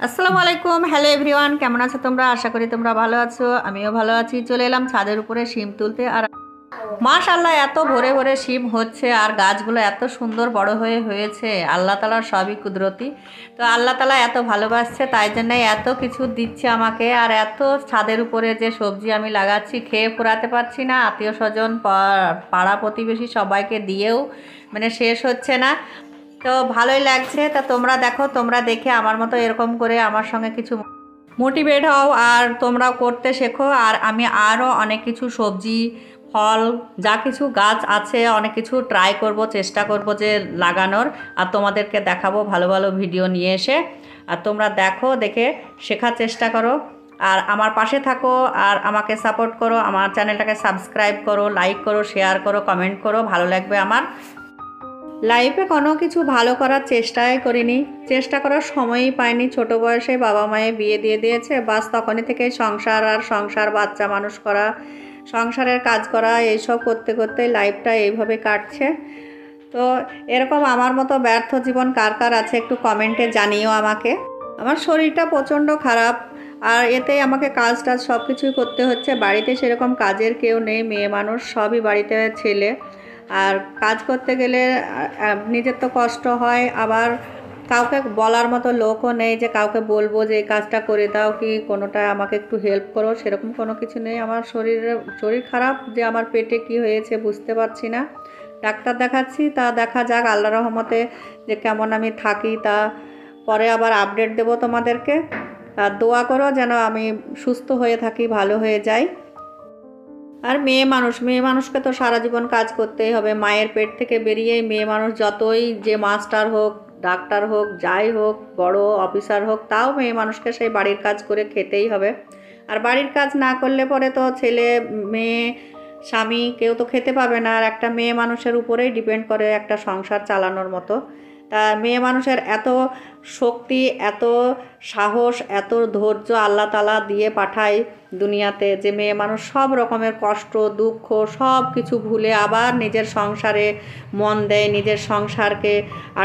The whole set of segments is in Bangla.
আসসালামু আলাইকুম, হ্যালো এভরিওয়ান, কেমন আছো তোমরা? আশা করি তোমরা ভালো আছো। আমিও ভালো আছি। চলে এলাম ছাদের উপরে শিম তুলতে। আর মাশাআল্লাহ, এত ভোরে ভোরে শিম হচ্ছে আর গাছগুলো এত সুন্দর বড় হয়েছে। আল্লাহ তাআলার সবই কুদরতি। তো আল্লাহ তাআলা এত ভালোবাসছে, তাই জন্যই এত কিছু দিচ্ছে আমাকে। আর এত ছাদের উপরে যে সবজি আমি লাগাচ্ছি, খেয়ে ফুরাতে পারছি না। আত্মীয় স্বজন, পাড়া প্রতিবেশী সবাইকে দিয়েও মানে শেষ হচ্ছে না। তো ভালোই লাগছে। তা তোমরা দেখো, তোমরা দেখে আমার মতো এরকম করে আমার সঙ্গে কিছু মোটিভেট হও আর তোমরাও করতে শেখো। আর আমি আরও অনেক কিছু সবজি, ফল, যা কিছু গাছ আছে অনেক কিছু ট্রাই করব, চেষ্টা করব যে লাগানোর। আর তোমাদেরকে দেখাবো ভালো ভালো ভিডিও নিয়ে এসে। আর তোমরা দেখো, দেখে শেখার চেষ্টা করো। আর আমার পাশে থাকো আর আমাকে সাপোর্ট করো। আমার চ্যানেলটাকে সাবস্ক্রাইব করো, লাইক করো, শেয়ার করো, কমেন্ট করো, ভালো লাগবে আমার। লাইফে কোনো কিছু ভালো করার চেষ্টাই করিনি, চেষ্টা করার সময়ই পাইনি। ছোট বয়সে বাবা মায়ে বিয়ে দিয়ে দিয়েছে, বাস তখনই থেকেই সংসার আর সংসার, বাচ্চা মানুষ করা, সংসারের কাজ করা, এইসব করতে করতে লাইফটা এইভাবে কাটছে। তো এরকম আমার মতো ব্যর্থ জীবন কার কার আছে একটু কমেন্টে জানিও আমাকে। আমার শরীরটা প্রচণ্ড খারাপ আর এতেই আমাকে কাজ টাজ সব কিছুই করতে হচ্ছে। বাড়িতে সেরকম কাজের কেউ নেই, মেয়ে মানুষ, সবই বাড়িতে ছেলে। আর কাজ করতে গেলে নিজের তো কষ্ট হয়, আবার কাউকে বলার মতো লোকও নেই যে কাউকে বলবো যে এই কাজটা করে দাও, কি কোনোটা আমাকে একটু হেল্প করো, সেরকম কোনো কিছু নেই। আমার শরীর খারাপ, যে আমার পেটে কি হয়েছে বুঝতে পারছি না। ডাক্তার দেখাচ্ছি, তা দেখা যাক আল্লাহর রহমতে যে কেমন আমি থাকি, তা পরে আবার আপডেট দেবো তোমাদেরকে। আর দোয়া করো যেন আমি সুস্থ হয়ে থাকি, ভালো হয়ে যাই। আর মেয়ে মানুষকে তো সারা জীবন কাজ করতেই হবে। মায়ের পেট থেকে বেরিয়েই মেয়ে মানুষ, যতই যে মাস্টার হোক, ডাক্তার হোক, যাই হোক, বড় অফিসার হোক, তাও মেয়ে মানুষকে সেই বাড়ির কাজ করে খেতেই হবে। আর বাড়ির কাজ না করলে পরে তো ছেলে মেয়ে, স্বামী কেউ তো খেতে পাবে না। আর একটা মেয়ে মানুষের উপরেই ডিপেন্ড করে একটা সংসার চালানোর মতো। তা মেয়ে মানুষের এত শক্তি, এত সাহস, এত ধৈর্য আল্লাহ তাআলা দিয়ে পাঠায় দুনিয়াতে, যে মেয়ে মানুষ সব রকমের কষ্ট, দুঃখ সব কিছু ভুলে আবার নিজের সংসারে মন দেয়, নিজের সংসারকে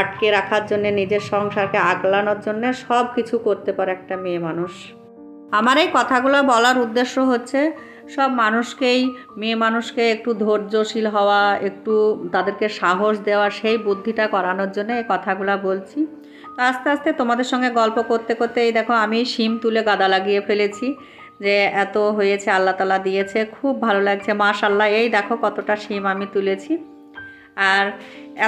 আটকে রাখার জন্যে, নিজের সংসারকে আগলানোর জন্যে সব কিছু করতে পারে একটা মেয়ে মানুষ। আমার এই কথাগুলো বলার উদ্দেশ্য হচ্ছে সব মানুষকেই, মেয়ে মানুষকে একটু ধৈর্যশীল হওয়া, একটু তাদেরকে সাহস দেওয়া, সেই বুদ্ধিটা করানোর জন্য এই কথাগুলো বলছি। তো আস্তে আস্তে তোমাদের সঙ্গে গল্প করতে করতে এই দেখো আমি শিম তুলে গাদা লাগিয়ে ফেলেছি। যে এত হয়েছে, আল্লাহ তাআলা দিয়েছে, খুব ভালো লাগছে মাশাআল্লাহ। এই দেখো কতটা শিম আমি তুলেছি। আর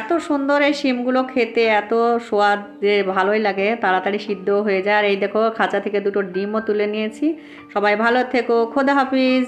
এত সুন্দর এই শিমগুলো খেতে, এত স্বাদ যে ভালোই লাগে, তাড়াতাড়ি সিদ্ধও হয়ে যায়। আর এই দেখো খাঁচা থেকে দুটো ডিমও তুলে নিয়েছি। সবাই ভালো থেকো, খোদা হাফিজ।